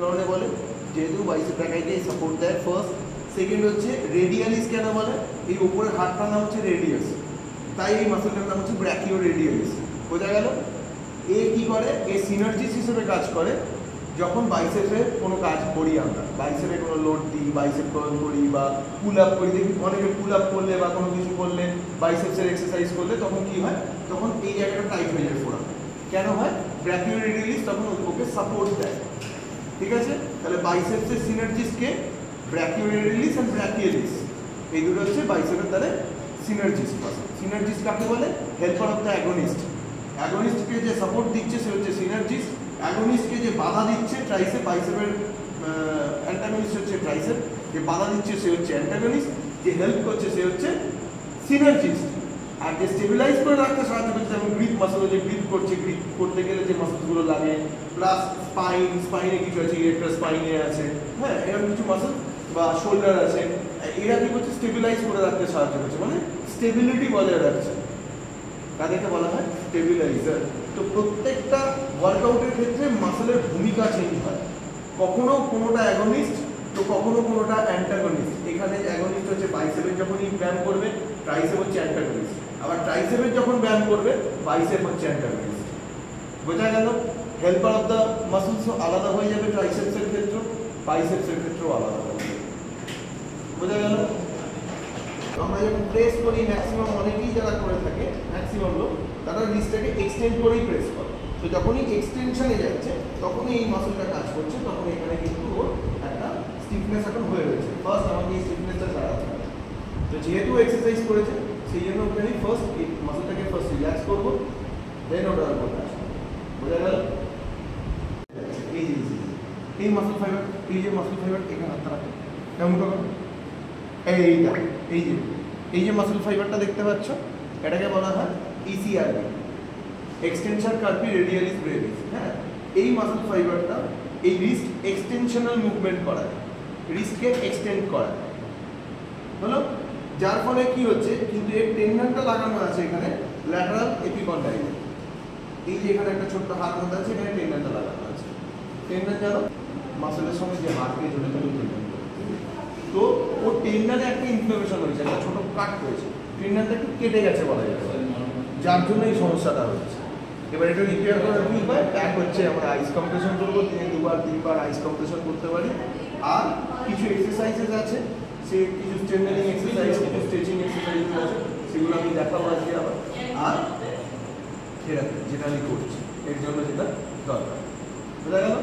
কারণে বলে যেহেতু বাইসেপ ব্র্যাকিয়াকে সাপোর্ট দেয় ফার্স্ট। সেকেন্ড হচ্ছে রেডিয়ালিস কেন বলে, এই উপরের হাতটার নাম হচ্ছে রেডিয়াস, তাই এই মাসলটার নাম হচ্ছে ব্র্যাকিও রেডিয়ালিস। বোঝা গেল? এ কি করে, এ সিনার্জিস হিসেবে কাজ করে। যখন বাইসেপে কোনো কাজ করি আমরা, বাইসেপে কোনো লোড দিই, বাইসেপ কার্ল করি বা পুল আপ করি, দেখি অনেকে পুল আপ করলে বা কোনো কিছু করলে বাইসেপসের এক্সারসাইজ করলে তখন কি হয়, তখন এই জায়গাটা টাইট হয়ে যায় ফোরাম। কেন হয়? ব্র্যাকিও রেডিয়ালিস তখন ওকে সাপোর্ট দেয়। ঠিক আছে? তাহলে বাইসেপসের সিনার্জিসকে ব্র্যাকিও রেডিয়ালিস এন্ড ব্র্যাকিয়ালিস, এই দুটো হচ্ছে বাইসেপের দ্বারা সিনার্জিস। সিনার্জিস কাকে বলে? Helper of the agonist. অ্যাগনিস্টকে যে সাপোর্ট দিচ্ছে সে হচ্ছে সিনার্জিস, অ্যাগনিস্টকে যে বাধা দিচ্ছে ট্রাইসেপ, বাইসেপের অ্যান্টাগনিস্ট হচ্ছে ট্রাইসেপ, যে বাধা দিচ্ছে সে হচ্ছে অ্যান্টাগনিস্ট, যে হেল্প করছে সে হচ্ছে সিনার্জিস্ট। আর যে স্টেবিলাইজ করে রাখতে সাহায্য করছে, যেমন গ্রিপ মাসল, যে গ্রিপ করছে, গ্রিপ করতে গেলে যে মাসলগুলো লাগে, প্লাস স্পাইনে কিছু আছে, ইরেক্টার স্পাইনে আছে, হ্যাঁ এরকম কিছু মাসল বা শোল্ডার আছে, এরা কি করছে, স্টেবিলাইজ করে রাখতে সাহায্য করছে, মানে স্টেবিলিটি বজায় রাখছে। তাদেরকে বলা হয় স্টেবিলাইজার। তো প্রত্যেকটা ওয়ার্কআউটের ক্ষেত্রে মাসলের ভূমিকা চেঞ্জ হয়, কখনো কোনোটা অ্যাগনিস্ট তো কখনো কোনোটা অ্যান্টাগনিস্ট। এখানে অ্যাগনিস্ট হচ্ছে বাইসেপের যখনই ব্যায়াম করবে, ট্রাইসেপ হচ্ছে অ্যান্টাগনিস্ট, আবার ট্রাইসেপের যখন ব্যায়াম করবে বাইসেপ হচ্ছে অ্যান্টাগনিস্ট। বোঝা গেল? হেল্পার অফ দ্য মাসলসও আলাদা হয়ে যাবে ট্রাইসেপসের ক্ষেত্রে, বাইসেপসের ক্ষেত্রেও আলাদা হয়ে যাবে। বোঝা গেল? আমরা যখন প্রেস করি, ম্যাক্সিমাম অনেকেই যারা করে থাকে, ম্যাক্সিমাম লোক তারা রিস্টটাকে এক্সটেন্ড করেই প্রেস করে। তো যখনই এক্সটেনশনে যাচ্ছে তখনই এই মাসলটা কাজ করছে, তখন এখানে কিন্তু ওর একটা স্টিফনেস এখন হয়ে রয়েছে। ফার্স্ট আমাকে এই স্টিফনেসটা ছাড়াতে হবে। তো যেহেতু এক্সারসাইজ করেছে সেই জন্য ওকে আমি ফার্স্ট এই মাসলটাকে ফার্স্ট রিল্যাক্স করবো, দেন ওটার উপর কাজ করবো। বোঝা গেল? এই মাসল ফাইবার, এই যে মাসল ফাইবার এখানে হাতটা রাখে, কেমন করো, এইটা, এই যে মাসল ফাইবারটা দেখতে পাচ্ছ, এটাকে বলা হয় ইসিআরবি, এক্সটেনশন কার্পি রেডিয়ালিস ব্রেভিস। হ্যাঁ, এই মাসল ফাইবারটা এই রিস্ট এক্সটেনশনাল মুভমেন্ট করায়, রিস্টকে এক্সটেন্ড করায়। হলো? যার ফলে কি হচ্ছে, কিন্তু এর টেন্ডনটা লাগানো আছে এখানে ল্যাটারাল এপিকন্ডাইলে। এই যে এখানে একটা ছোট্ট হাত মতো আছে, এখানে টেন্ডনটা লাগানো আছে। টেন্ডন জানো মাসলের সঙ্গে যে হাতকে জড়িত টেন্ডন, তো ও টেন্ডনে একটা ইনফ্লামেশন হয়েছে, একটা ছোট কাট হয়েছে, টেন্ডনটা একটু কেটে গেছে বলা যায়, যার জন্য এই সমস্যাটা হচ্ছে। এবার এটা রিপেয়ার করার কি উপায়? এক হচ্ছে আমরা আইস কম্প্রেশন করবো, দিনে 2-3 বার আইস কম্প্রেশন করতে পারি। আর কিছু এক্সারসাইজেস আছে, সে কিছু স্ট্রেংথেনিং এক্সারসাইজ, কিছু স্ট্রেচিং এক্সারসাইজ আছে, সেগুলো আমি দেখাবো আজকে আবার। আর থেরাপি যেটা আমি করছি এর জন্য যেটা দরকার। বোঝা গেল?